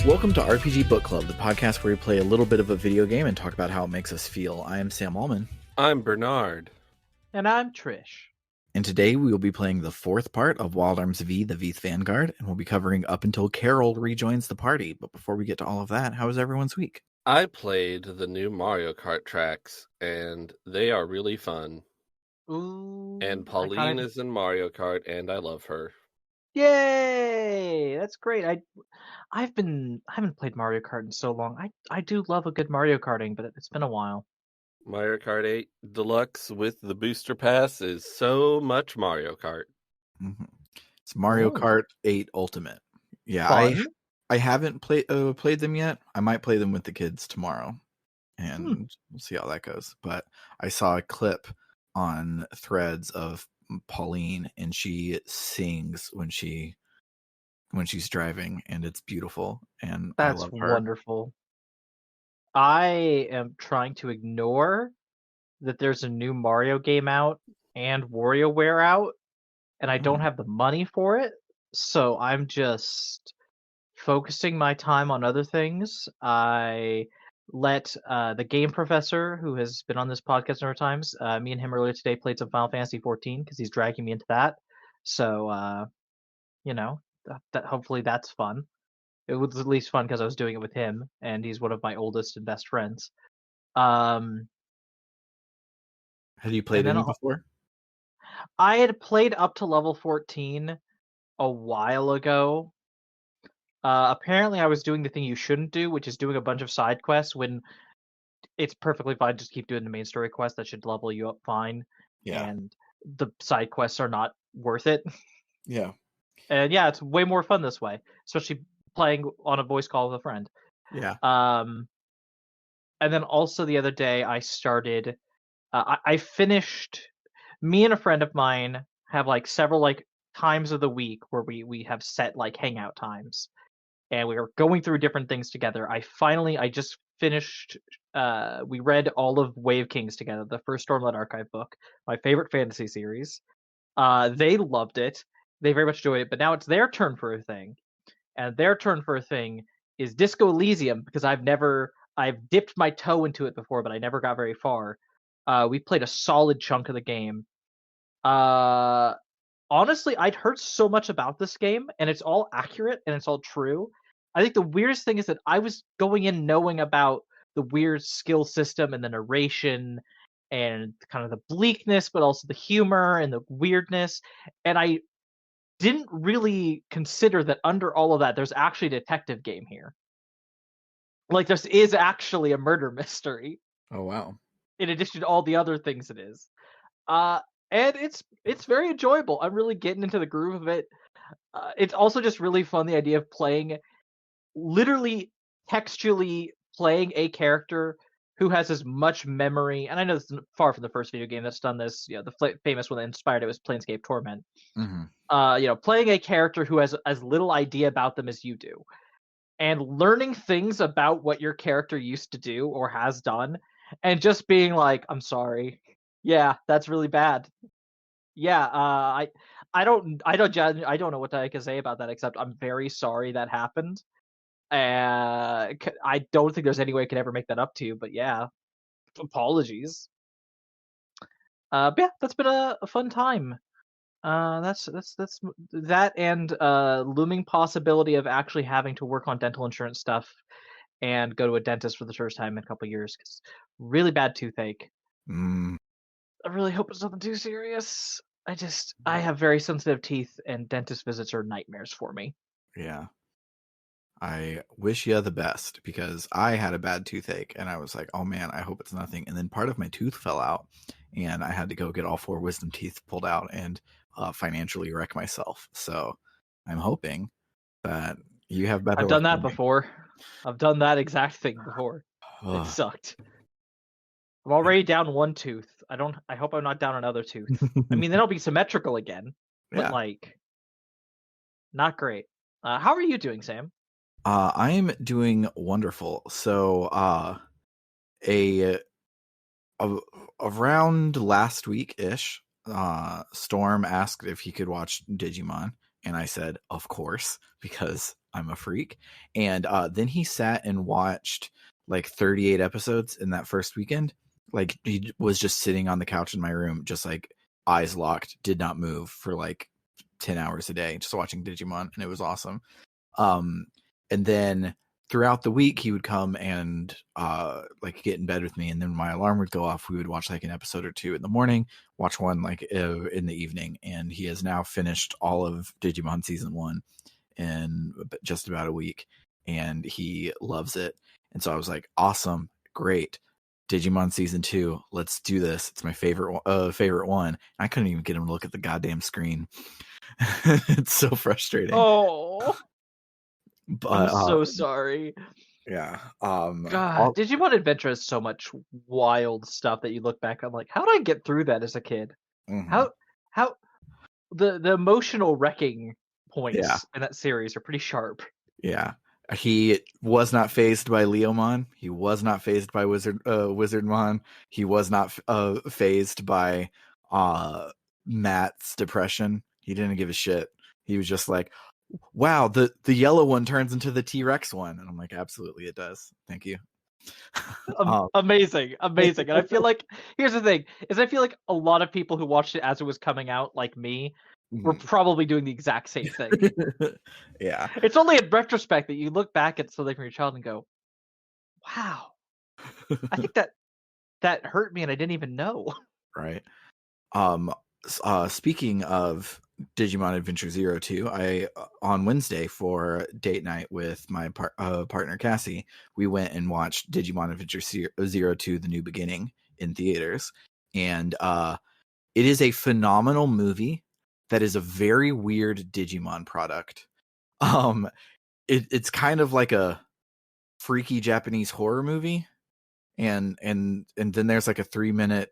Welcome to RPG Book Club, the podcast where we play a little bit of a video game and talk about how it makes us feel. I am Sam Allman. I'm Bernard. And I'm Trish. And today we will be playing the fourth part of Wild Arms V, the Vth Vanguard, and we'll be covering up until Carol rejoins the party. But before we get to all of that, how was everyone's week? I played the new Mario Kart tracks, and they are really fun. Ooh, And Pauline is in Mario Kart, and I love her. Yay! That's great. I haven't played Mario Kart in so long. I do love a good Mario Karting, but it's been a while. Mario Kart 8 Deluxe with the Booster Pass is so much Mario Kart. Mm-hmm. It's Mario Kart 8 Ultimate. Yeah, Fun. I haven't played them yet. I might play them with the kids tomorrow, and we'll see how that goes. But I saw a clip on Threads of Pauline, and she sings when she's driving, and it's beautiful. And that's I love her. Wonderful. I am trying to ignore that there's a new Mario game out and WarioWare out, and I don't have the money for it, so I'm just focusing my time on other things. I let the game professor, who has been on this podcast a number of times, me and him earlier today played some Final Fantasy 14 because he's dragging me into that. So, that hopefully that's fun. It was at least fun because I was doing it with him, and he's one of my oldest and best friends. Had you played any before? I had played up to level 14 a while ago. Apparently I was doing the thing you shouldn't do, which is doing a bunch of side quests when it's perfectly fine. Just keep doing the main story quest. That should level you up fine. Yeah. And the side quests are not worth it. Yeah. And yeah, it's way more fun this way, especially playing on a voice call with a friend. Yeah. And then also the other day I started, I finished, me and a friend of mine have like several like times of the week where we have set like hangout times. And we were going through different things together. I just finished, we read all of Wave Kings together, the first Stormlight Archive book, my favorite fantasy series. They loved it. They very much enjoyed it, but now it's their turn for a thing. And their turn for a thing is Disco Elysium, because I've dipped my toe into it before, but I never got very far. We played a solid chunk of the game. Honestly, I'd heard so much about this game, and it's all accurate and it's all true. I think the weirdest thing is that I was going in knowing about the weird skill system and the narration and kind of the bleakness, but also the humor and the weirdness. And I didn't really consider that under all of that, there's actually a detective game here. Like, this is actually a murder mystery. Oh, wow. In addition to all the other things it is. And it's very enjoyable. I'm really getting into the groove of it. It's also just really fun, the idea of playing, literally textually playing a character who has as much memory. And I know this is far from the first video game that's done this. You know, the famous one that inspired it was Planescape Torment. Mm-hmm. Playing a character who has as little idea about them as you do, and learning things about what your character used to do or has done, and just being like, I'm sorry. Yeah, that's really bad. Yeah, I don't know what I can say about that except I'm very sorry that happened. I don't think there's any way I could ever make that up to you, but yeah, apologies. But yeah, that's been a fun time. That's that, and looming possibility of actually having to work on dental insurance stuff and go to a dentist for the first time in a couple of years, because really bad toothache. I really hope it's nothing too serious. I have very sensitive teeth, and dentist visits are nightmares for me. Yeah. I wish you the best, because I had a bad toothache and I was like, oh man, I hope it's nothing. And then part of my tooth fell out and I had to go get all 4 wisdom teeth pulled out and financially wreck myself. So I'm hoping that you have better. I've done that before. I've done that exact thing before. It sucked. I'm already down 1 tooth. I hope I'm not down another tooth. I mean, then I'll be symmetrical again, but like, not great. How are you doing, Sam? I am doing wonderful. So, around last week-ish, Storm asked if he could watch Digimon, and I said, of course, because I'm a freak. And then he sat and watched like 38 episodes in that first weekend. Like he was just sitting on the couch in my room, just like eyes locked, did not move for like 10 hours a day, just watching Digimon, and it was awesome. And then throughout the week he would come and like get in bed with me, and then my alarm would go off. We would watch like an episode or two in the morning, watch one like in the evening, and he has now finished all of Digimon season 1 in just about a week, and he loves it. And so I was like, awesome, great. Digimon season 2, let's do this. It's my favorite one. I couldn't even get him to look at the goddamn screen. It's so frustrating. Oh, I'm But so sorry. yeah. God, Digimon Adventure has so much wild stuff that you look back on like, how did I get through that as a kid? Mhm. How the emotional wrecking Yeah. points in that series are pretty sharp. Yeah. He was not phased by Leomon. He was not phased by Wizardmon. He was not phased by Matt's depression. He didn't give a shit. He was just like, wow, the yellow one turns into the T-Rex one. And I'm like, absolutely it does. Thank you. Amazing. And I feel like here's the thing is I feel like a lot of people who watched it as it was coming out, like me, were probably doing the exact same thing. Yeah. It's only in retrospect that you look back at something from your child and go, wow, I think that hurt me and I didn't even know. Right. Speaking of Digimon Adventure 02, I on Wednesday for date night with my partner Cassie, we went and watched Digimon Adventure 02: The New Beginning in theaters, and it is a phenomenal movie that is a very weird Digimon product. It's kind of like a freaky Japanese horror movie, and then there's like a 3-minute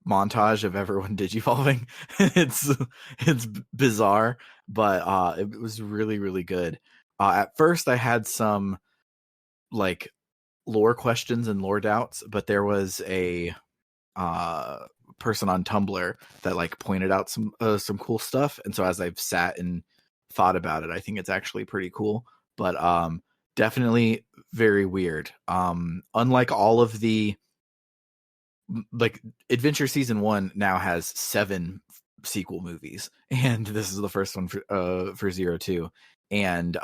montage of everyone digivolving. it's bizarre, but it was really, really good. At first I had some like lore questions and lore doubts, but there was a person on Tumblr that like pointed out some cool stuff, and so as I've sat and thought about it, I think it's actually pretty cool, but definitely very weird. Unlike all of the like Adventure Season 1 now has 7 sequel movies, and this is the first one for 02, and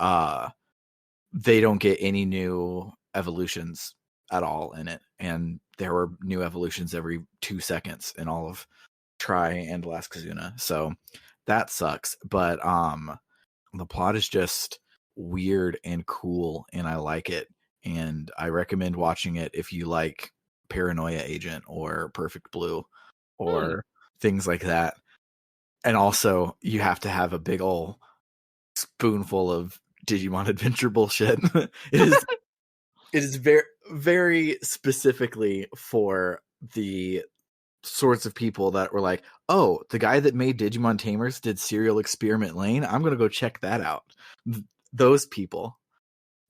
they don't get any new evolutions at all in it, and there were new evolutions every 2 seconds in all of Tri and Last Kazuna, so that sucks. But the plot is just weird and cool, and I like it, and I recommend watching it if you like Paranoia Agent or Perfect Blue or things like that. And also, you have to have a big ol' spoonful of Digimon Adventure bullshit. It is very, very specifically for the sorts of people that were like, oh, the guy that made Digimon Tamers did Serial Experiment Lane. I'm going to go check that out. Those people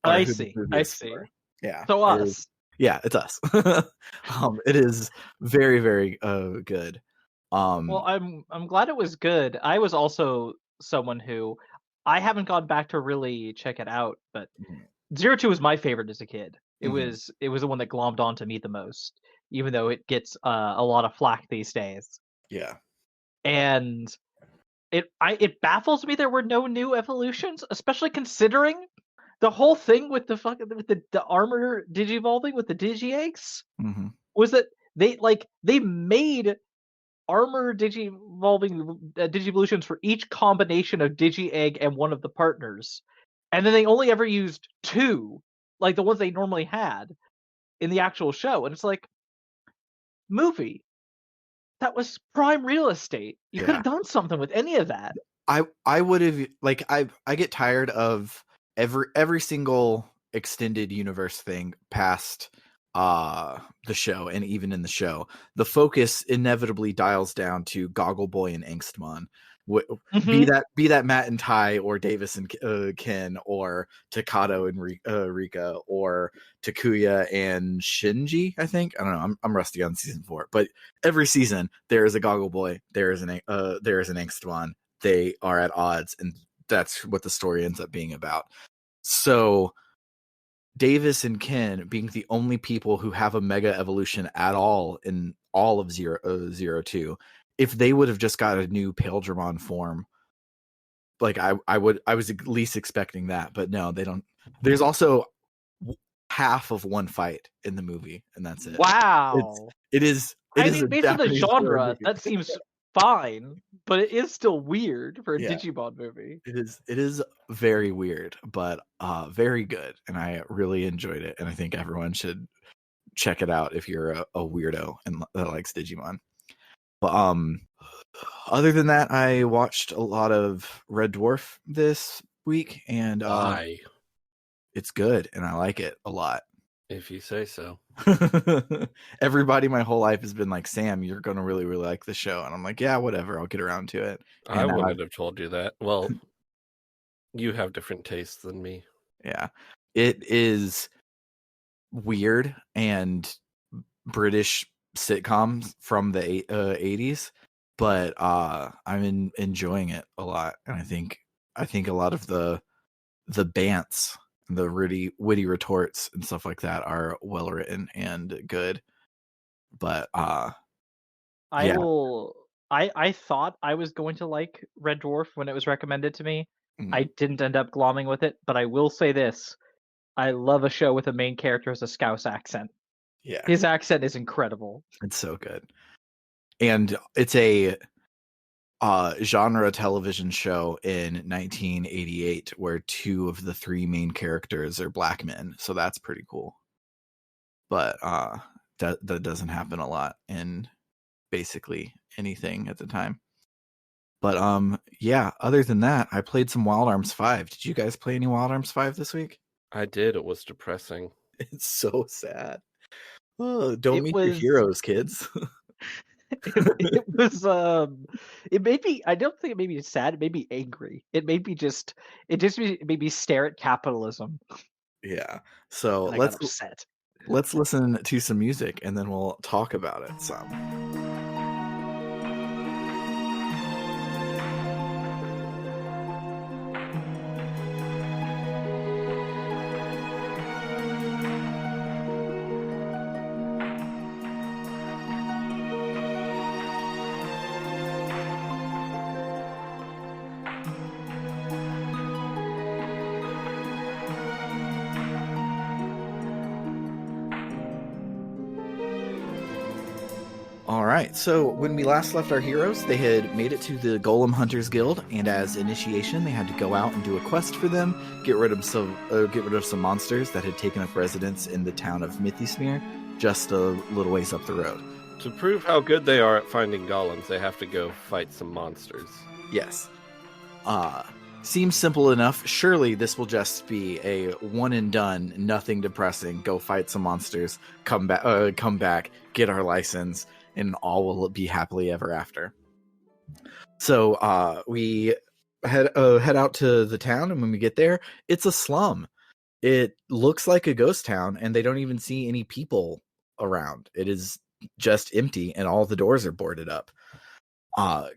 are I who the see. movie I is see. for. Yeah. So us. Yeah, it's us. It is very, very good. Well, I'm glad it was good. I was also someone who I haven't gone back to really check it out, but Mhm. 02 was my favorite as a kid. It Mhm. was the one that glommed onto me the most, even though it gets a lot of flack these days. Yeah. And it baffles me there were no new evolutions, especially considering the whole thing with the armor digivolving with the digi eggs Mm-hmm. was that they made armor digivolving digivolutions for each combination of digi egg and one of the partners, and then they only ever used 2, like the ones they normally had in the actual show, and it's like, movie, that was prime real estate. You could Yeah. have done something with any of that. I would have like I get tired of every single extended universe thing past the show, and even in the show the focus inevitably dials down to Goggle Boy and Angstmon. Mm-hmm. Be that Matt and Ty, or Davis and Ken, or Takato and Rika, or Takuya and Shinji. I think, I don't know, I'm rusty on season 4, but every season there is a Goggle Boy, there is an Angstmon. They are at odds, and that's what the story ends up being about. So Davis and Ken being the only people who have a mega evolution at all in all of Zero 2, if they would have just got a new Paildramon form, like I was at least expecting that, but no, they don't. There's also half of one fight in the movie, and that's it. Wow. It is I mean, a based on the Japanese horror genre, movie. that seems fine, but it is still weird for a Yeah. Digimon movie. It is very weird, but very good, and I really enjoyed it, and I think everyone should check it out if you're a weirdo and that likes Digimon. But other than that, I watched a lot of Red Dwarf this week, and Why? it's good, and I like it a lot. If you say so. Everybody my whole life has been like, Sam, you're gonna really, really like the show, and I'm like, yeah, whatever, I'll get around to it. I wouldn't have told you that. Well, you have different tastes than me. Yeah, it is weird and British sitcoms from the 80s, but I'm enjoying it a lot, and I think a lot of the bants, the witty retorts and stuff like that are well written and good. But I thought I was going to like Red Dwarf when it was recommended to me. I didn't end up glomming with it, but I will say this. I love a show with a main character as a Scouse accent. Yeah. His accent is incredible. It's so good. And it's a genre television show in 1988 where 2 of the 3 main characters are black men. So that's pretty cool. But that doesn't happen a lot in basically anything at the time. But yeah, other than that, I played some Wild Arms 5. Did you guys play any Wild Arms 5 this week? I did. It was depressing. It's so sad. Oh, don't meet your heroes, kids. It was it made me, I don't think it made me sad, it made me angry. It made me made me stare at capitalism. Yeah. So I got upset. Let's listen to some music and then we'll talk about it some. Alright, so when we last left our heroes, they had made it to the Golem Hunters Guild, and as initiation, they had to go out and do a quest for them, get rid of some monsters that had taken up residence in the town of Mythismere, just a little ways up the road. To prove how good they are at finding golems, they have to go fight some monsters. Yes. Seems simple enough. Surely this will just be a one and done, nothing depressing. Go fight some monsters, come back, get our license, and all will be happily ever after. So we head out to the town, and when we get there, it's a slum. It looks like a ghost town, and they don't even see any people around. It is just empty, and all the doors are boarded up.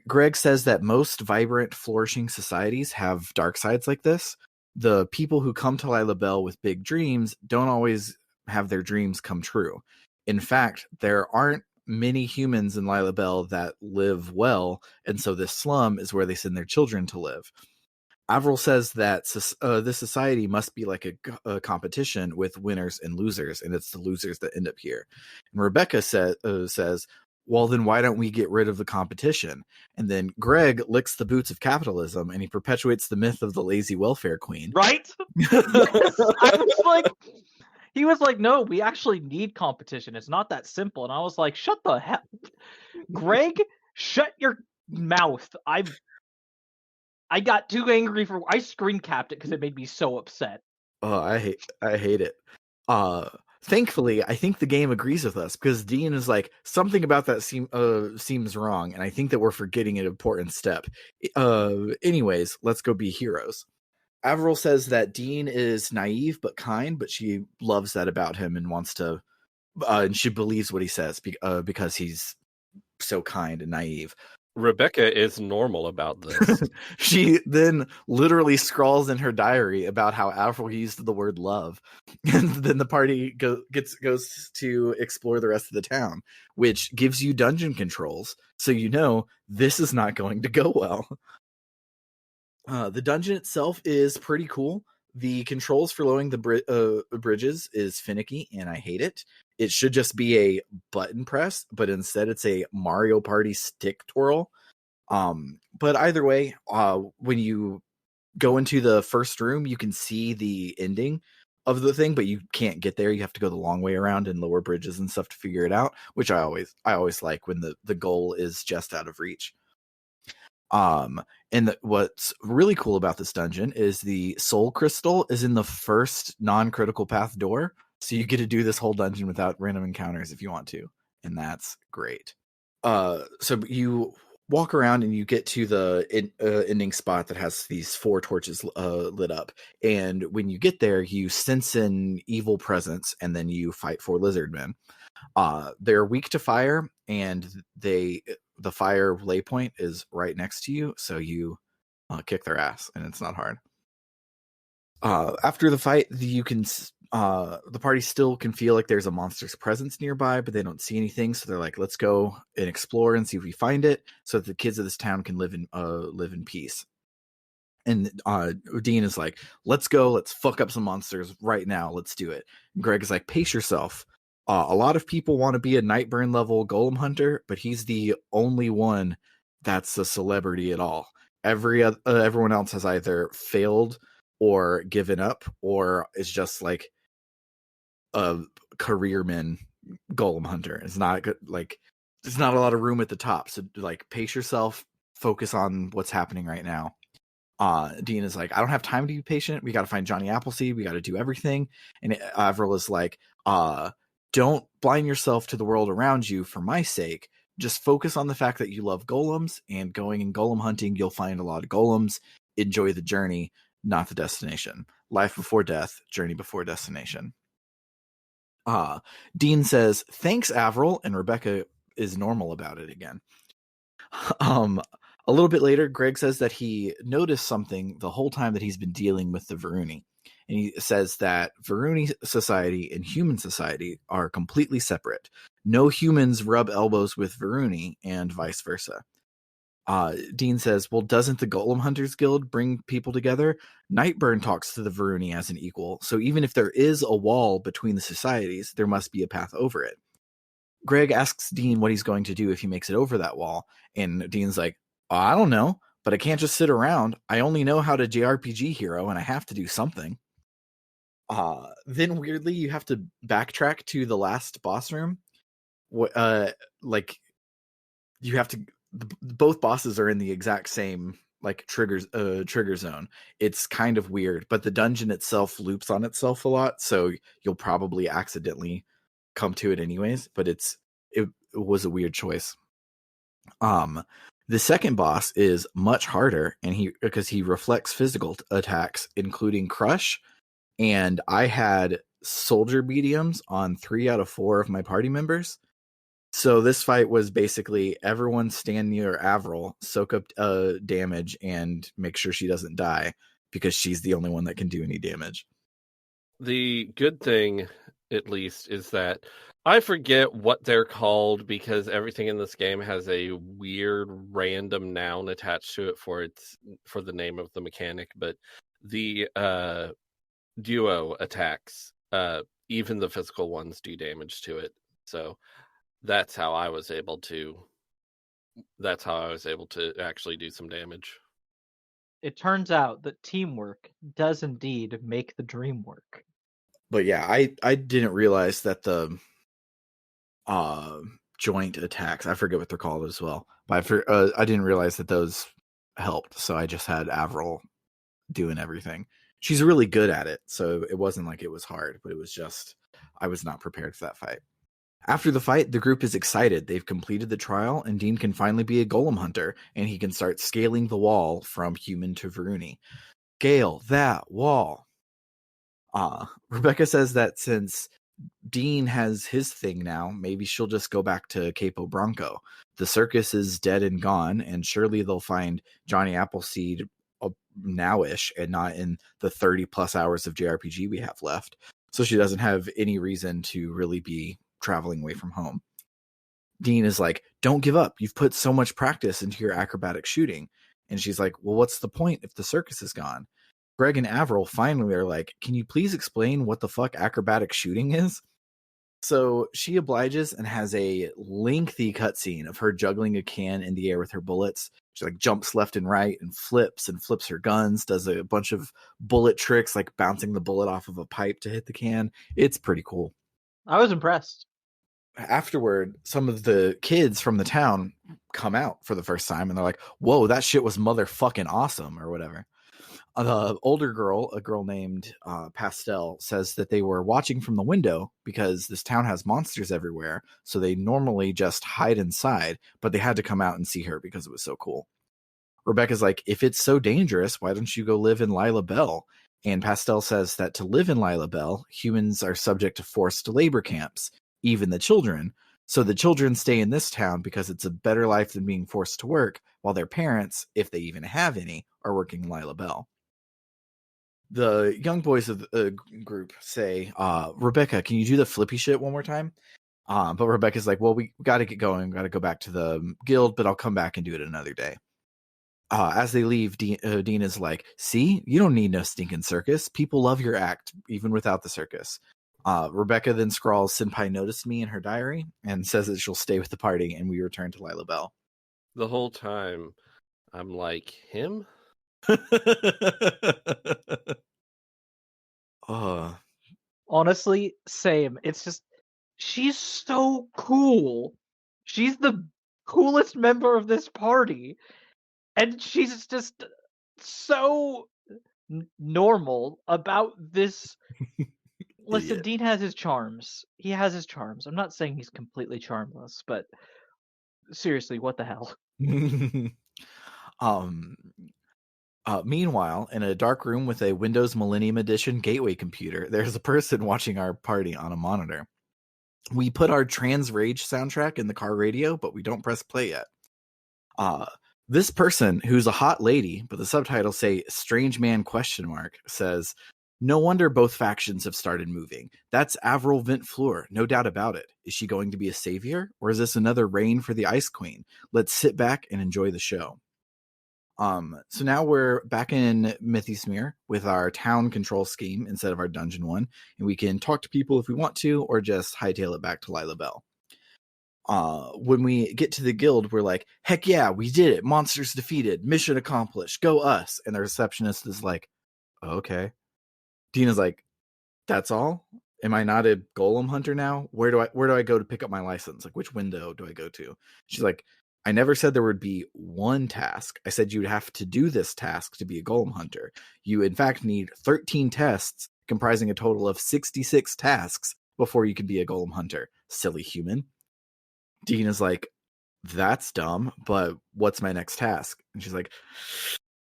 Greg says that most vibrant, flourishing societies have dark sides like this. The people who come to Lila Bell with big dreams don't always have their dreams come true. In fact, there aren't many humans in Lila Bell that live well, and so this slum is where they send their children to live. Avril says that this society must be like a competition with winners and losers, and it's the losers that end up here. And Rebecca says, well, then why don't we get rid of the competition? And then Greg licks the boots of capitalism, and he perpetuates the myth of the lazy welfare queen. Right? Yes! I was like, he was like, no, we actually need competition. It's not that simple. And I was like, shut the hell. Greg, shut your mouth. I got too angry I screen capped it because it made me so upset. Oh, I hate it. Thankfully, I think the game agrees with us because Dean is like, something about that seems wrong, and I think that we're forgetting an important step. Anyways, let's go be heroes. Avril says that Dean is naive but kind, but she loves that about him and wants to, and she believes what he says because he's so kind and naive. Rebecca is normal about this. She then literally scrawls in her diary about how Avril used the word love, and then the party goes to explore the rest of the town, which gives you dungeon controls, so you know this is not going to go well. The dungeon itself is pretty cool. The controls for lowering the bridges is finicky, and I hate it. It should just be a button press, but instead it's a Mario Party stick twirl. But either way, when you go into the first room, you can see the ending of the thing, but you can't get there. You have to go the long way around and lower bridges and stuff to figure it out, which I always like when the goal is just out of reach. And what's really cool about this dungeon is the soul crystal is in the first non-critical path door, so you get to do this whole dungeon without random encounters if you want to, and that's great. So you walk around and you get to the ending spot that has these 4 torches lit up, and when you get there, you sense an evil presence, and then you fight 4 lizard men. They're weak to fire, and the fire lay point is right next to you, so you kick their ass, and it's not hard. After the fight, the party still can feel like there's a monster's presence nearby, but they don't see anything, so they're like, let's go and explore and see if we find it, so that the kids of this town can live in peace. And Dean is like, let's go, let's fuck up some monsters right now, let's do it. And Greg is like, pace yourself. A lot of people want to be a Nightburn level golem hunter, but he's the only one that's a celebrity at all. Everyone else has either failed or given up, or is just like a careerman golem hunter. It's not good, like there's not a lot of room at the top. So like pace yourself, focus on what's happening right now. Dean is like, I don't have time to be patient. We got to find Johnny Appleseed. We got to do everything. And Avril is like, don't blind yourself to the world around you for my sake. Just focus on the fact that you love golems, and going and golem hunting, you'll find a lot of golems. Enjoy the journey, not the destination. Life before death, journey before destination. Dean says, thanks, Avril, and Rebecca is normal about it again. A little bit later, Greg says that he noticed something the whole time that he's been dealing with the Varuni. And he says that Varuni society and human society are completely separate. No humans rub elbows with Varuni, and vice versa. Dean says, well, doesn't the Golem Hunters Guild bring people together? Nightburn talks to the Varuni as an equal, so even if there is a wall between the societies, there must be a path over it. Greg asks Dean what he's going to do if he makes it over that wall, and Dean's like, I don't know, but I can't just sit around. I only know how to JRPG hero, and I have to do something. Then weirdly, you have to backtrack to the last boss room. Like you have to. Both bosses are in the exact same like trigger zone. It's kind of weird, but the dungeon itself loops on itself a lot, so you'll probably accidentally come to it anyways. But it was a weird choice. The second boss is much harder, and because he reflects physical attacks, including crush. And I had soldier mediums on 3 out of 4 of my party members. So this fight was basically everyone stand near Avril, soak up damage, and make sure she doesn't die, because she's the only one that can do any damage. The good thing, at least, is that I forget what they're called, because everything in this game has a weird random noun attached to it for the name of the mechanic. But the duo attacks, even the physical ones, do damage to it. So that's how I was able to actually do some damage. It turns out that teamwork does indeed make the dream work. But yeah, I didn't realize that the joint attacks, I forget what they're called as well, but I didn't realize that those helped, so I just had Avril doing everything. She's really good at it, so it wasn't like it was hard, but it was just I was not prepared for that fight. After the fight, the group is excited. They've completed the trial, and Dean can finally be a golem hunter, and he can start scaling the wall from human to Varuni. Scale that wall. Rebecca says that since Dean has his thing now. Maybe she'll just go back to Capo Bronco. The circus is dead and gone, and surely they'll find Johnny Appleseed nowish and not in the 30 plus hours of JRPG we have left. So she doesn't have any reason to really be traveling away from home. Dean is like, don't give up. You've put so much practice into your acrobatic shooting. And she's like, well, what's the point if the circus is gone? Greg and Avril finally are like, can you please explain what the fuck acrobatic shooting is? So she obliges and has a lengthy cutscene of her juggling a can in the air with her bullets. She like jumps left and right and flips her guns, does a bunch of bullet tricks like bouncing the bullet off of a pipe to hit the can. It's pretty cool. I was impressed. Afterward, some of the kids from the town come out for the first time and they're like, whoa, that shit was motherfucking awesome or whatever. The older girl, a girl named Pastel, says that they were watching from the window because this town has monsters everywhere. So they normally just hide inside, but they had to come out and see her because it was so cool. Rebecca's like, if it's so dangerous, why don't you go live in Lila Bell? And Pastel says that to live in Lila Bell, humans are subject to forced labor camps, even the children. So the children stay in this town because it's a better life than being forced to work, while their parents, if they even have any, are working in Lila Bell. The young boys of the group say, Rebecca, can you do the flippy shit one more time? But Rebecca's like, well, we got to get going. Got to go back to the guild, but I'll come back and do it another day. As they leave, Dean is like, see, you don't need no stinking circus. People love your act, even without the circus. Rebecca then scrawls, Senpai noticed me in her diary and says that she'll stay with the party, and we return to Lila Bell. The whole time, I'm like, him? Honestly, same. It's just, she's so cool. She's the coolest member of this party. And she's just so normal about this. Listen, Dean has his charms. He has his charms. I'm not saying he's completely charmless, but seriously, what the hell? Meanwhile, in a dark room with a Windows Millennium Edition gateway computer, there's a person watching our party on a monitor. We put our Trans Rage soundtrack in the car radio, but we don't press play yet. This person, who's a hot lady, but the subtitles say "Strange Man?" says, "No wonder both factions have started moving. That's Avril Vent Fleur, no doubt about it. Is she going to be a savior, or is this another reign for the Ice Queen? Let's sit back and enjoy the show." So now we're back in Mythismere with our town control scheme instead of our dungeon one, and we can talk to people if we want to, or just hightail it back to Lila Bell. When we get to the guild, we're like, heck yeah, we did it. Monsters defeated. Mission accomplished. Go us. And the receptionist is like, okay. Dina's like, that's all? Am I not a golem hunter now? Where do I go to pick up my license? Like, which window do I go to? She's like, I never said there would be one task. I said you would have to do this task to be a golem hunter. You, in fact, need 13 tests comprising a total of 66 tasks before you can be a golem hunter. Silly human. Dean is like, that's dumb, but what's my next task? And she's like,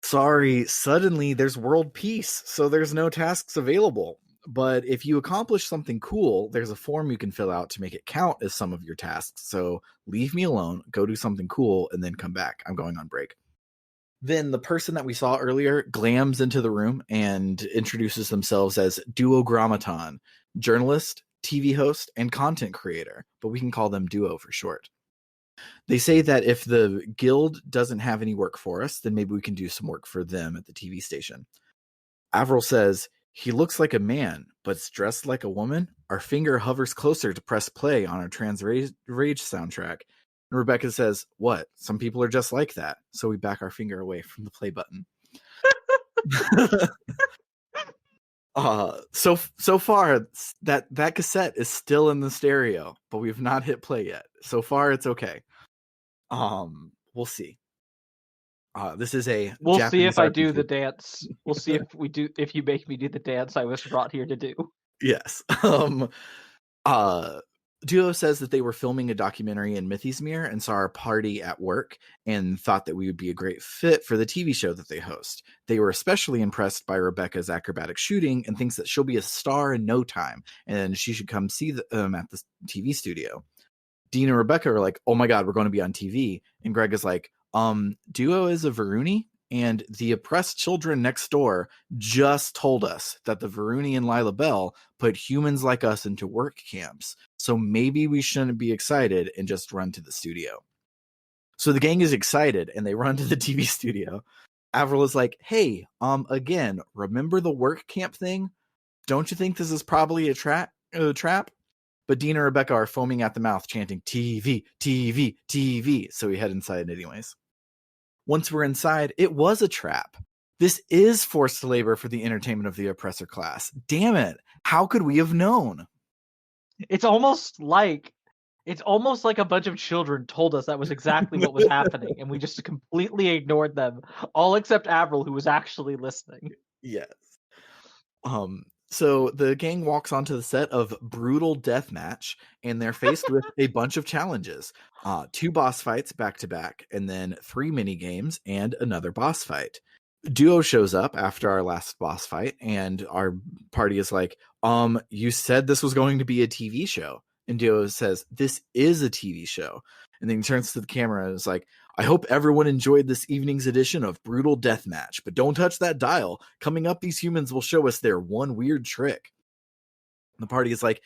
sorry, suddenly there's world peace, so there's no tasks available. But if you accomplish something cool, there's a form you can fill out to make it count as some of your tasks. So leave me alone, go do something cool, and then come back. I'm going on break. Then the person that we saw earlier glams into the room and introduces themselves as Duogrammaton, journalist, TV host, and content creator, but we can call them Duo for short. They say that if the guild doesn't have any work for us, then maybe we can do some work for them at the TV station. Avril says, he looks like a man, but's dressed like a woman. Our finger hovers closer to press play on our Trans Rage soundtrack. And Rebecca says, what? Some people are just like that. So we back our finger away from the play button. So far that cassette is still in the stereo, but we've not hit play yet. So far it's okay. We'll see. This is a We'll Japanese see if I RPG. do the dance. We'll see if you make me do the dance I was brought here to do. Yes. Duo says that they were filming a documentary in Mythismere and saw our party at work and thought that we would be a great fit for the TV show that they host. They were especially impressed by Rebecca's acrobatic shooting and thinks that she'll be a star in no time and she should come see them at the TV studio. Dean and Rebecca are like, oh my God, we're going to be on TV. And Greg is like, Duo is a Varuni, and the oppressed children next door just told us that the Varuni and Lila Bell put humans like us into work camps. So maybe we shouldn't be excited and just run to the studio. So the gang is excited and they run to the TV studio. Avril is like, hey, again, remember the work camp thing? Don't you think this is probably a trap? But Dean and Rebecca are foaming at the mouth, chanting TV, TV, TV. So we head inside anyways. Once we're inside, it was a trap. This is forced labor for the entertainment of the oppressor class. Damn it. How could we have known? It's almost like a bunch of children told us that was exactly what was happening, and we just completely ignored them, all except Avril, who was actually listening. Yes. So the gang walks onto the set of Brutal Deathmatch, and they're faced with a bunch of challenges. 2 boss fights back to back, and then 3 mini games and another boss fight. Duo shows up after our last boss fight, and our party is like, you said this was going to be a TV show. And Duo says, this is a TV show. And then he turns to the camera and is like, I hope everyone enjoyed this evening's edition of Brutal Deathmatch, but don't touch that dial. Coming up, these humans will show us their one weird trick. And the party is like,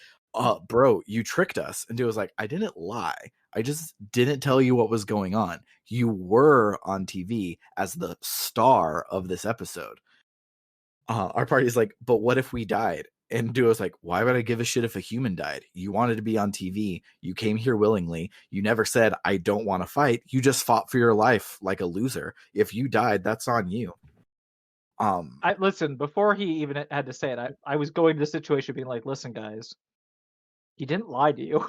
bro, you tricked us. And Duo's like, I didn't lie. I just didn't tell you what was going on. You were on TV as the star of this episode. Our party is like, but what if we died? And Duo's like, why would I give a shit if a human died? You wanted to be on TV. You came here willingly. You never said, I don't want to fight. You just fought for your life like a loser. If you died, that's on you. Listen, before he even had to say it, I was going to the situation being like, listen, guys, he didn't lie to you.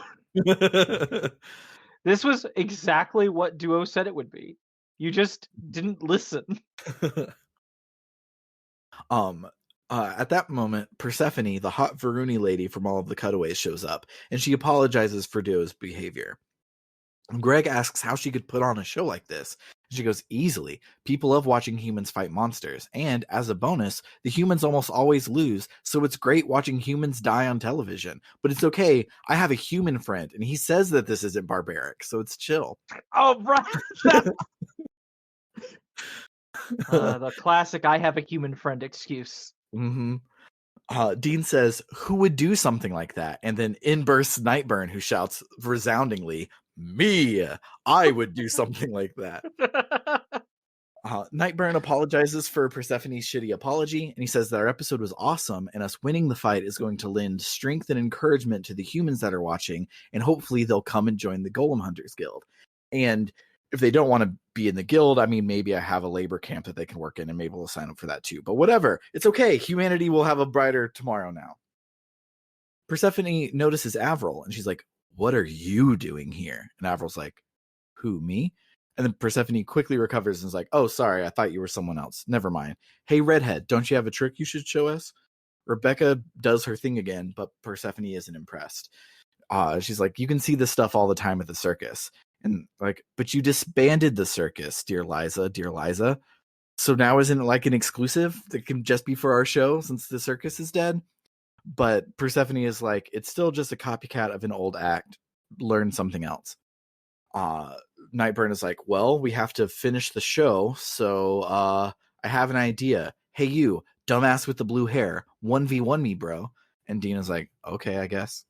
This was exactly what Duo said it would be. You just didn't listen. At that moment, Persephone, the hot Varuni lady from all of the cutaways, shows up, and she apologizes for Duo's behavior. Greg asks how she could put on a show like this. She goes, easily. People love watching humans fight monsters, and as a bonus, the humans almost always lose, so it's great watching humans die on television. But it's okay, I have a human friend, and he says that this isn't barbaric, so it's chill. Oh, right! The classic I have a human friend excuse. Mm-hmm. Dean says, who would do something like that? And then in bursts Nightburn, who shouts resoundingly, me! I would do something like that. Nightburn apologizes for Persephone's shitty apology, and he says that our episode was awesome, and us winning the fight is going to lend strength and encouragement to the humans that are watching, and hopefully they'll come and join the Golem Hunters Guild. And if they don't want to be in the guild, I mean, maybe I have a labor camp that they can work in, and maybe we'll sign up for that too. But whatever, it's okay. Humanity will have a brighter tomorrow now. Persephone notices Avril, and she's like, what are you doing here? And Avril's like, who, me? And then Persephone quickly recovers and is like, oh, sorry, I thought you were someone else. Never mind. Hey, redhead, don't you have a trick you should show us? Rebecca does her thing again, but Persephone isn't impressed. She's like, you can see this stuff all the time at the circus. And like, but you disbanded the circus, dear Liza. So now isn't it like an exclusive that can just be for our show since the circus is dead? But Persephone is like, it's still just a copycat of an old act. Learn something else. Nightburn is like, well, we have to finish the show, so I have an idea. Hey, you, dumbass with the blue hair, 1v1 me, bro. And Dina's like, okay, I guess.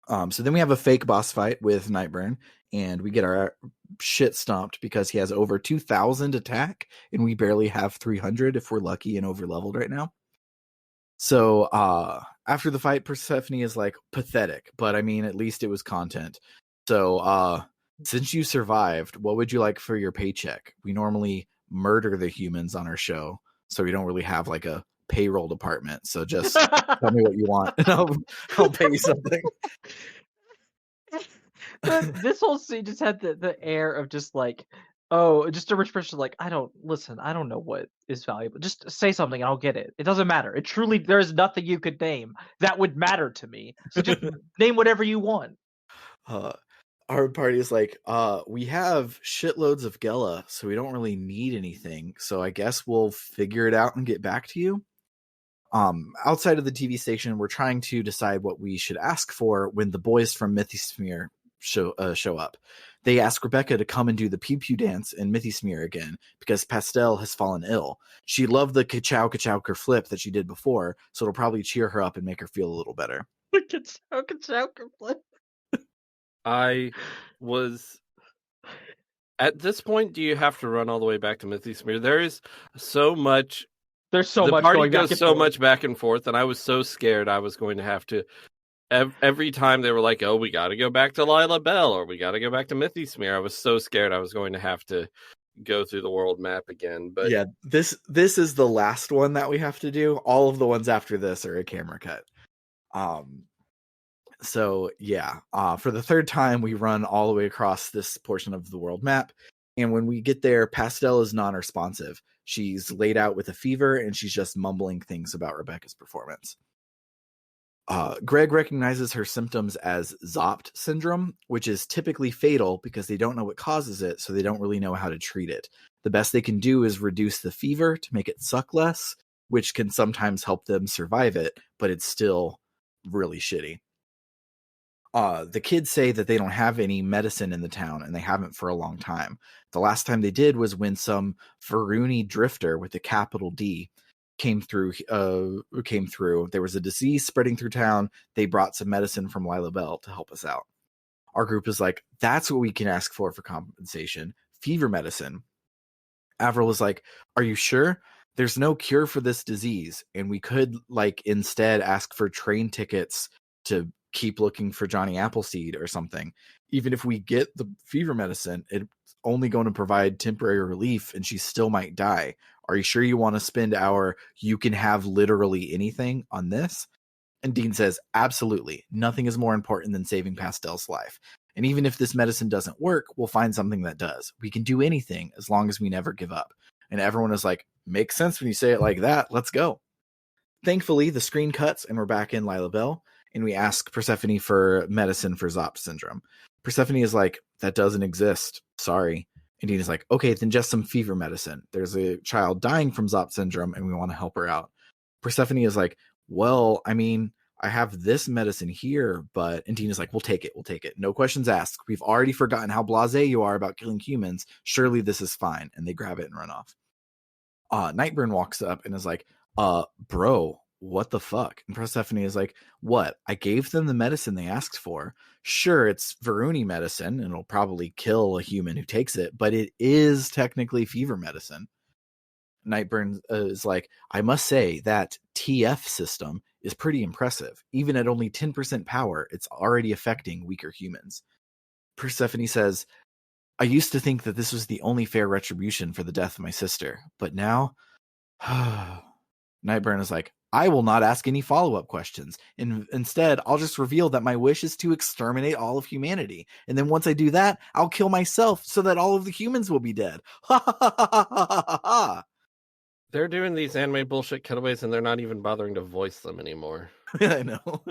So then we have a fake boss fight with Nightburn, and we get our shit stomped because he has over 2,000 attack, and we barely have 300 if we're lucky and over-leveled right now. So after the fight, Persephone is like, pathetic, but I mean, at least it was content. So since you survived, what would you like for your paycheck? We normally murder the humans on our show, so we don't really have like a payroll department. So just tell me what you want, and I'll pay you something. This whole scene just had the air of just like Oh, just a rich person like, I don't know what is valuable. Just say something and I'll get it. It doesn't matter. It truly, there's nothing you could name that would matter to me. So just name whatever you want. Our party is like, we have shitloads of Gela, so we don't really need anything. So I guess we'll figure it out and get back to you. Outside of the TV station, we're trying to decide what we should ask for when the boys from Mythismere show up. They ask Rebecca to come and do the pew pew dance in Mythismere again because Pastel has fallen ill. She loved the ka-chow ka-chow kerflip that she did before, so it'll probably cheer her up and make her feel a little better. Ka-chow kerflip. I was at this point. Do you have to run all the way back to Mythismere? There is so much. There's so the much party going back goes and so forth. much back and forth, and I was so scared I was going to have to. Every time they were like, "Oh, we got to go back to Lila Bell, or we got to go back to Mythismere," I was so scared I was going to have to go through the world map again. But yeah, this is the last one that we have to do. All of the ones after this are a camera cut. So yeah, for the third time we run all the way across this portion of the world map, and when we get there, Pastel is non-responsive. She's laid out with a fever and she's just mumbling things about Rebecca's performance. Greg recognizes her symptoms as Zopt syndrome, which is typically fatal because they don't know what causes it, so they don't really know how to treat it. The best they can do is reduce the fever to make it suck less, which can sometimes help them survive it, but it's still really shitty. The kids say that they don't have any medicine in the town, and they haven't for a long time. The last time they did was when some Varuni drifter with a capital D came through. There was a disease spreading through town. They brought some medicine from Lila Bell to help us out. Our group is like, that's what we can ask for compensation. Fever medicine. Avril is like, are you sure? There's no cure for this disease, and we could instead ask for train tickets to keep looking for Johnny Appleseed or something. Even if we get the fever medicine, it's only going to provide temporary relief and she still might die. Are you sure you want to spend our you can have literally anything on this? And Dean says, absolutely. Nothing is more important than saving Pastel's life. And even if this medicine doesn't work, we'll find something that does. We can do anything as long as we never give up. And everyone is like, makes sense when you say it like that. Let's go. Thankfully, the screen cuts and we're back in Lila Bell, and we ask Persephone for medicine for Zopt syndrome. Persephone is like, that doesn't exist. Sorry. And Dean is like, okay, then just some fever medicine. There's a child dying from Zopt syndrome and we want to help her out. Persephone is like, well, I mean, I have this medicine here, but... And Dean is like, we'll take it. No questions asked. We've already forgotten how blasé you are about killing humans. Surely this is fine. And they grab it and run off. Nightburn walks up and is like, bro, what the fuck? And Persephone is like, what? I gave them the medicine they asked for. Sure, it's Varuni medicine, and it'll probably kill a human who takes it, but it is technically fever medicine. Nightburn is like, I must say that TF system is pretty impressive. Even at only 10% power, it's already affecting weaker humans. Persephone says, I used to think that this was the only fair retribution for the death of my sister, but now... Nightburn is like, I will not ask any follow-up questions. Instead, I'll just reveal that my wish is to exterminate all of humanity. And then once I do that, I'll kill myself so that all of the humans will be dead. Ha ha ha ha ha ha ha. They're doing these anime bullshit cutaways and they're not even bothering to voice them anymore. I know.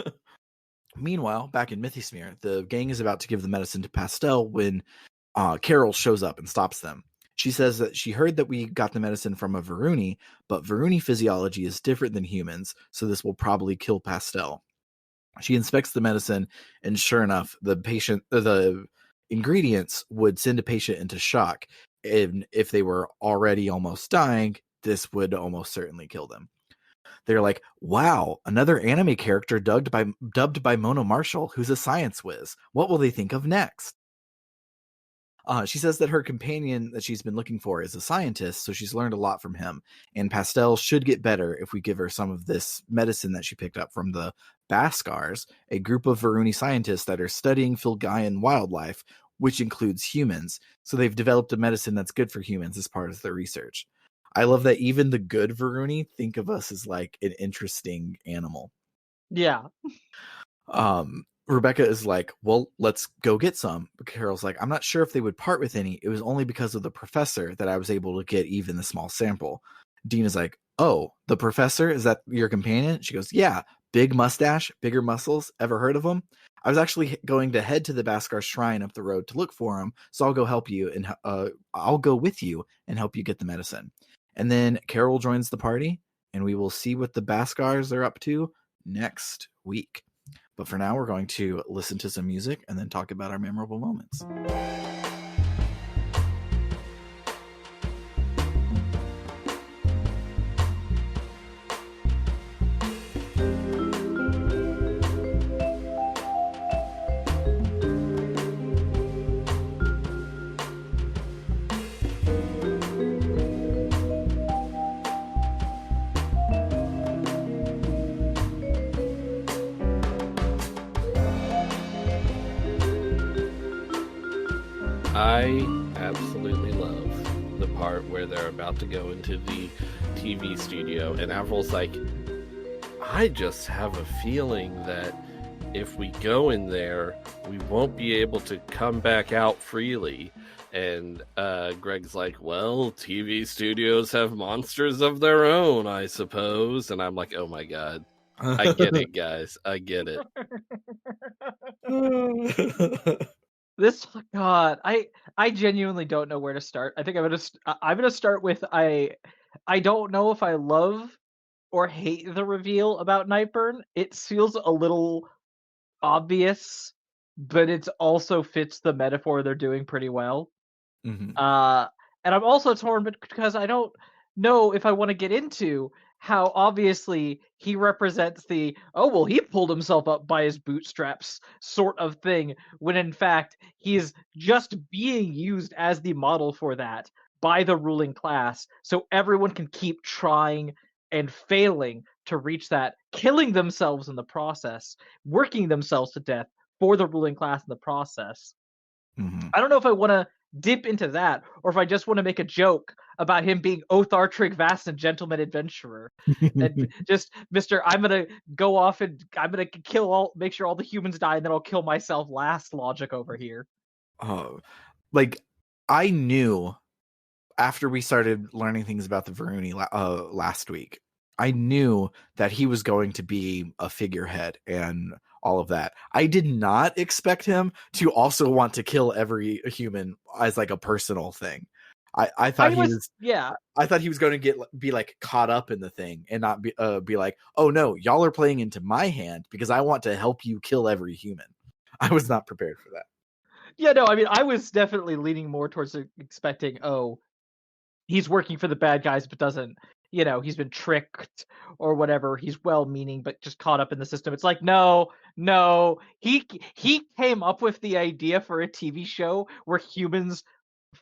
Meanwhile, back in Mythismere, the gang is about to give the medicine to Pastel when Carol shows up and stops them. She says that she heard that we got the medicine from a Varuni, but Varuni physiology is different than humans, so this will probably kill Pastel. She inspects the medicine, and sure enough, the ingredients would send a patient into shock. And if they were already almost dying, this would almost certainly kill them. They're like, wow, another anime character dubbed by Mona Marshall, who's a science whiz. What will they think of next? She says that her companion that she's been looking for is a scientist, so she's learned a lot from him. And Pastel should get better if we give her some of this medicine that she picked up from the Baskars, a group of Varuni scientists that are studying Filgaian wildlife, which includes humans. So they've developed a medicine that's good for humans as part of their research. I love that even the good Varuni think of us as like an interesting animal. Yeah. Rebecca is like, well, let's go get some. But Carol's like, I'm not sure if they would part with any. It was only because of the professor that I was able to get even the small sample. Dean is like, oh, the professor? Is that your companion? She goes, yeah, big mustache, bigger muscles. Ever heard of him? I was actually going to head to the Baskar shrine up the road to look for him, so I'll go help you and I'll go with you and help you get the medicine. And then Carol joins the party, and we will see what the Baskars are up to next week. But for now, we're going to listen to some music and then talk about our memorable moments. I absolutely love the part where they're about to go into the TV studio, and Avril's like, I just have a feeling that if we go in there, we won't be able to come back out freely. And Greg's like, well, TV studios have monsters of their own, I suppose. And I'm like, oh my God. I get it, guys. I get it. This God, I genuinely don't know where to start. I think I'm gonna start with I don't know if I love or hate the reveal about Nightburn. It feels a little obvious, but it also fits the metaphor they're doing pretty well. Mhm. And I'm also torn because I don't know if I want to get into how obviously he represents the, oh, well, he pulled himself up by his bootstraps sort of thing, when in fact he's just being used as the model for that by the ruling class, so everyone can keep trying and failing to reach that, killing themselves in the process, working themselves to death for the ruling class in the process. Mhm. I don't know if I want to dip into that, or if I just want to make a joke about him being Othar Tryggvason and Gentleman Adventurer, and just Mister, I'm gonna go off and I'm gonna make sure all the humans die, and then I'll kill myself last. Logic over here. Oh, like I knew after we started learning things about the Varuni last week, I knew that he was going to be a figurehead and all of that. I did not expect him to also want to kill every human as like a personal thing. I thought he was yeah. I thought he was going to be like caught up in the thing and not be like, oh no, y'all are playing into my hand because I want to help you kill every human. I was not prepared for that. Yeah, no, I mean, I was definitely leaning more towards expecting, oh, he's working for the bad guys, but doesn't, he's been tricked or whatever. He's well-meaning, but just caught up in the system. It's like, no, he came up with the idea for a TV show where humans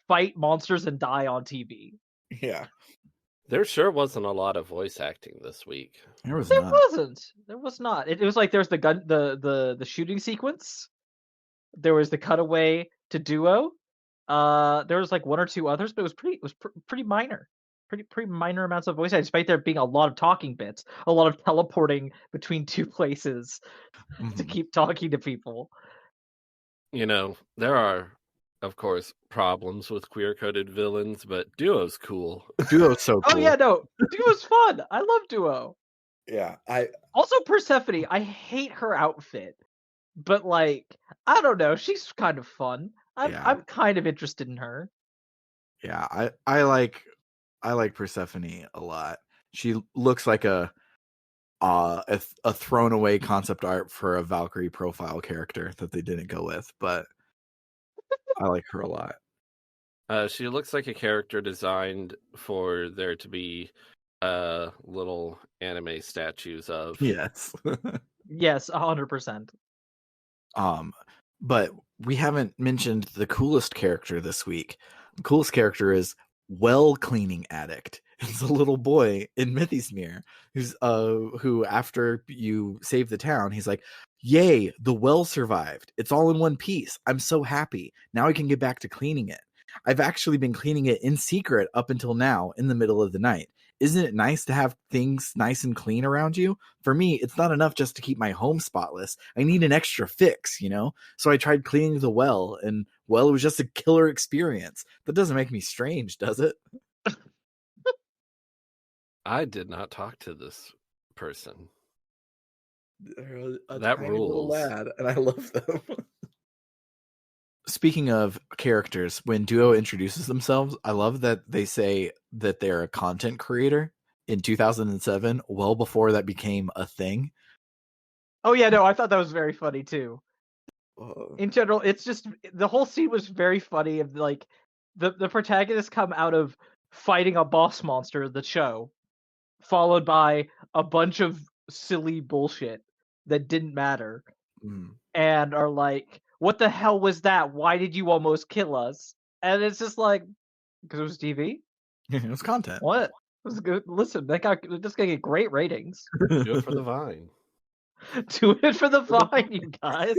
fight monsters and die on TV. Yeah, There sure wasn't a lot of voice acting this week. there was There none. wasn't. There was not. It was like there's the gun, the shooting sequence. There was the cutaway to Duo. There was like one or two others, but it was pretty minor. Pretty minor amounts of voice acting, despite there being a lot of talking bits, a lot of teleporting between two places to Mhm. keep talking to people. There are, of course, problems with queer-coded villains, but Duo's cool. Duo's so cool. Oh yeah, no, Duo's fun. I love Duo. Yeah, Also Persephone, I hate her outfit, but like, I don't know, she's kind of fun. I'm kind of interested in her. Yeah, I like Persephone a lot. She looks like a thrown away concept art for a Valkyrie profile character that they didn't go with, but I like her a lot. She looks like a character designed for there to be little anime statues of. Yes. Yes, 100%. But we haven't mentioned the coolest character this week. The coolest character is Well Cleaning Addict. It's a little boy in Mythismere who after you save the town, he's like, yay, the well survived. It's all in one piece. I'm so happy. Now I can get back to cleaning it. I've actually been cleaning it in secret up until now in the middle of the night. isn't it nice to have things nice and clean around you? For me, it's not enough just to keep my home spotless. I need an extra fix, you know? So I tried cleaning the well, and well, it was just a killer experience. That doesn't make me strange, does it? I did not talk to this person. They're a That tiny little rules. lad, and I love them. Speaking of characters, when Duo introduces themselves, I love that they say that they're a content creator in 2007, well before that became a thing. Oh yeah, no, I thought that was very funny too. Uh, In general, it's just the whole scene was very funny. Of like the protagonists come out of fighting a boss monster of the show, followed by a bunch of silly bullshit that didn't matter, mm. and are like, "What the hell was that? Why did you almost kill us?" And it's just like, because it was TV. It was content. What? It was good. Listen, that's gonna get great ratings. Do it for the vine. Do it for the vine, you guys.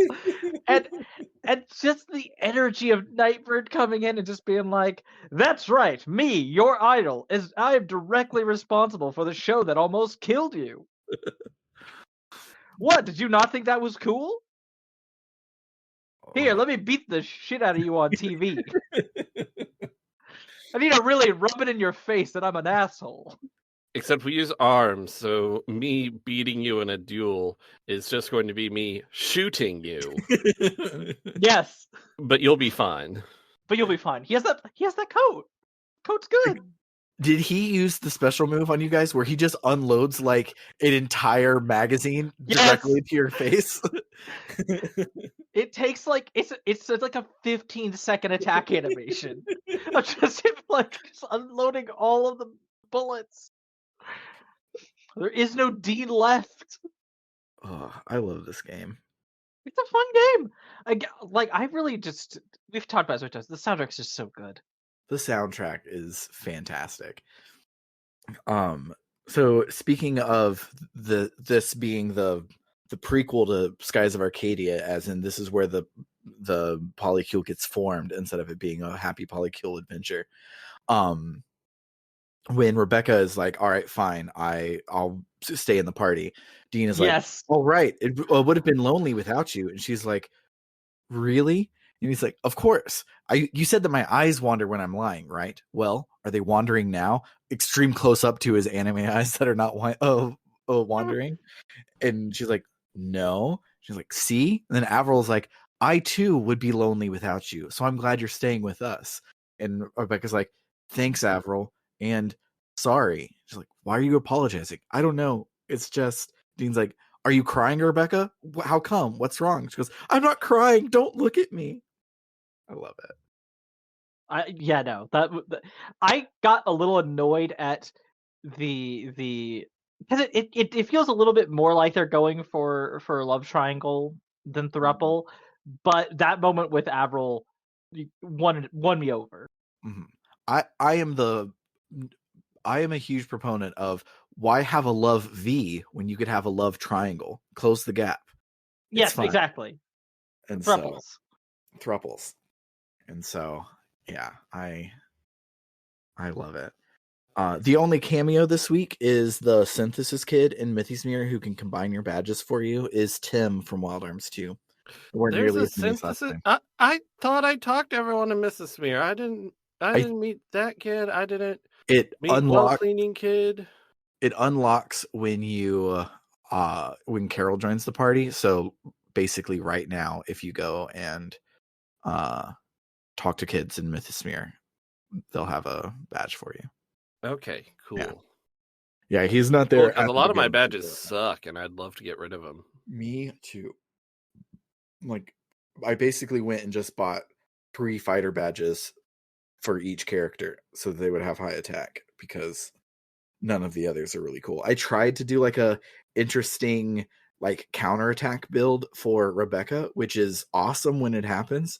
And just the energy of Nightbird coming in and just being like, "That's right, me, your idol, is I am directly responsible for the show that almost killed you." What? Did you not think that was cool? Here, let me beat the shit out of you on TV. I need to really rub it in your face that I'm an asshole. Except we use arms, so me beating you in a duel is just going to be me shooting you. Yes, But you'll be fine. but you'll be fine. He has that coat. Coat's good. Did he use the special move on you guys where he just unloads like an entire magazine directly into your face? It takes like it's like a 15-second attack animation of just him like just unloading all of the bullets. There is no Dean left. Oh, I love this game. It's a fun game. I really just we've talked about it. The soundtrack's just so good. The soundtrack is fantastic. So speaking of this being the prequel to Skies of Arcadia, as in this is where the polycule gets formed instead of it being a happy polycule adventure. When Rebecca is like, all right, fine, I'll stay in the party, Dean is like, Yes. all right, it would have been lonely without you. And she's like, really? And he's like, of course. You said that my eyes wander when I'm lying, right? Well, are they wandering now? Extreme close up to his anime eyes that are not wandering. And she's like, no. She's like, see? And then Avril's like, I too would be lonely without you. So I'm glad you're staying with us. And Rebecca's like, thanks, Avril. And sorry. She's like, why are you apologizing? I don't know. It's just, Dean's like, are you crying, Rebecca? How come? What's wrong? She goes, I'm not crying. Don't look at me. I love it. I got a little annoyed at the because it feels a little bit more like they're going for a love triangle than throuple, but that moment with Avril won me over. Mm-hmm. I am a huge proponent of why have a love V when you could have a love triangle? Close the gap. Yes, exactly. And thruples. And so, yeah, I love it. The only cameo this week is the synthesis kid in Mythosmere who can combine your badges for you is Tim from Wild Arms 2. There's a synthesis. I thought I talked to everyone in Mythosmere. I didn't meet that kid. I didn't meet well cleaning kid. It unlocks when you when Carol joins the party. So basically right now, if you go and talk to kids in Mythosmere, they'll have a badge for you. Okay, cool. Yeah, he's not there. Because a lot of my badges suck, and I'd love to get rid of them. Me too. Like, I basically went and just bought 3 fighter badges for each character so that they would have high attack because none of the others are really cool. I tried to do like a interesting like counterattack build for Rebecca, which is awesome when it happens.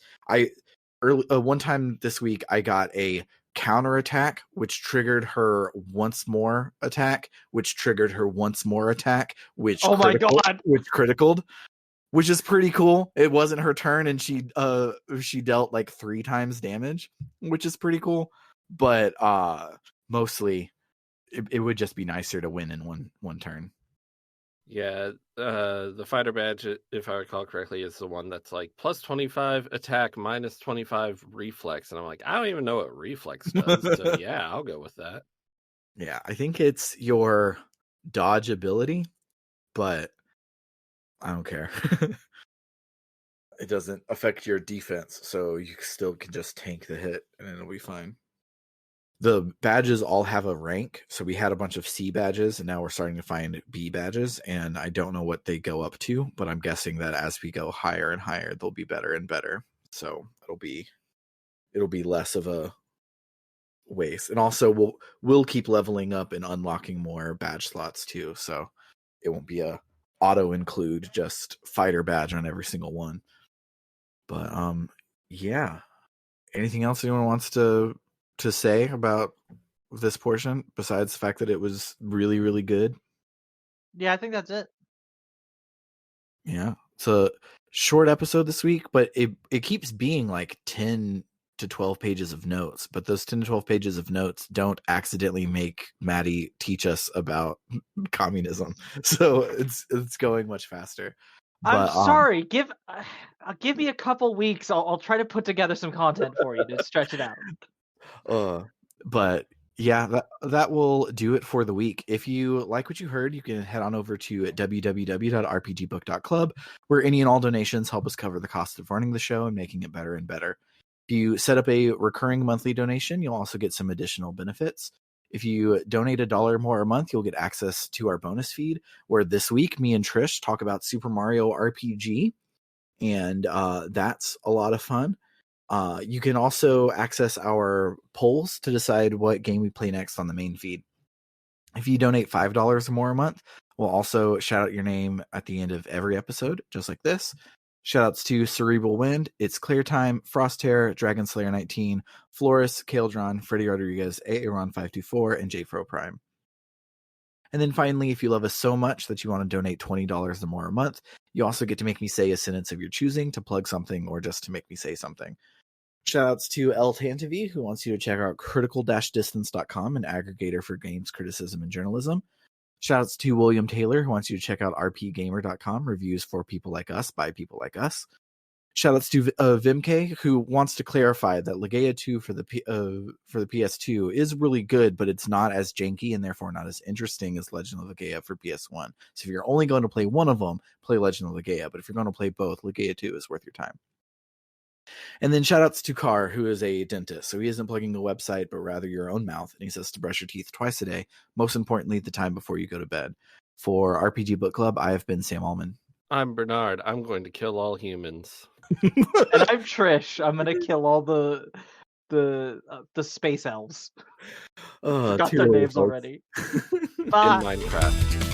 One time this week I got a counterattack which triggered her once more attack, which triggered her once more attack, which criticaled, which is pretty cool. It wasn't her turn and she dealt like 3 times damage, which is pretty cool. But mostly it would just be nicer to win in one turn. Yeah, the fighter badge, if I recall correctly, is the one that's like plus 25 attack, minus 25 reflex, and I'm like, I don't even know what reflex does. So yeah, I'll go with that. Yeah, I think it's your dodge ability, but I don't care. It doesn't affect your defense, so you still can just tank the hit and it'll be fine. The badges all have a rank, so we had a bunch of C badges, and now we're starting to find B badges, and I don't know what they go up to, but I'm guessing that as we go higher and higher, they'll be better and better. So it'll be less of a waste, and also we'll keep leveling up and unlocking more badge slots too. So it won't be a auto include just fighter badge on every single one. But yeah. Anything else anyone wants to say about this portion besides the fact that it was really, really good? Yeah, I think that's it. Yeah. It's a short episode this week, but it keeps being like 10 to 12 pages of notes, but those 10 to 12 pages of notes don't accidentally make Maddie teach us about communism. So it's going much faster. I'm But sorry. Give me a couple weeks. I'll try to put together some content for you to stretch it out. But yeah, that will do it for the week. If you like what you heard, you can head on over to www.rpgbook.club, where any and all donations help us cover the cost of running the show and making it better and better. If you set up a recurring monthly donation, you'll also get some additional benefits. If you donate $1 more a month, you'll get access to our bonus feed, where this week me and Trish talk about Super Mario RPG, and that's a lot of fun. You can also access our polls to decide what game we play next on the main feed. If you donate $5 or more a month, we'll also shout out your name at the end of every episode, just like this. Shoutouts to Cerebral Wind, It's Clear Time, Frosthair, Dragon Slayer 19, Floris, Kaeldron, Freddy Rodriguez, Aaron524, and JFro Prime. And then finally, if you love us so much that you want to donate $20 or more a month, you also get to make me say a sentence of your choosing, to plug something, or just to make me say something. Shoutouts to El Tantavi, who wants you to check out critical-distance.com, an aggregator for games criticism and journalism. Shoutouts to William Taylor, who wants you to check out rpgamer.com, reviews for people like us by people like us. Shoutouts to Vimk, who wants to clarify that Legaia 2 for the PS2 is really good, but it's not as janky and therefore not as interesting as Legend of Legaia for PS1. So if you're only going to play one of them, play Legend of Legaia. But if you're going to play both, Legaia 2 is worth your time. And then shoutouts to Carr, who is a dentist. So he isn't plugging the website, but rather your own mouth. And he says to brush your teeth twice a day, most importantly, the time before you go to bed. For RPG Book Club, I have been Sam Allman. I'm Bernard. I'm going to kill all humans. And I'm Trish. I'm gonna kill all the space elves. Forgot their names already. In Minecraft.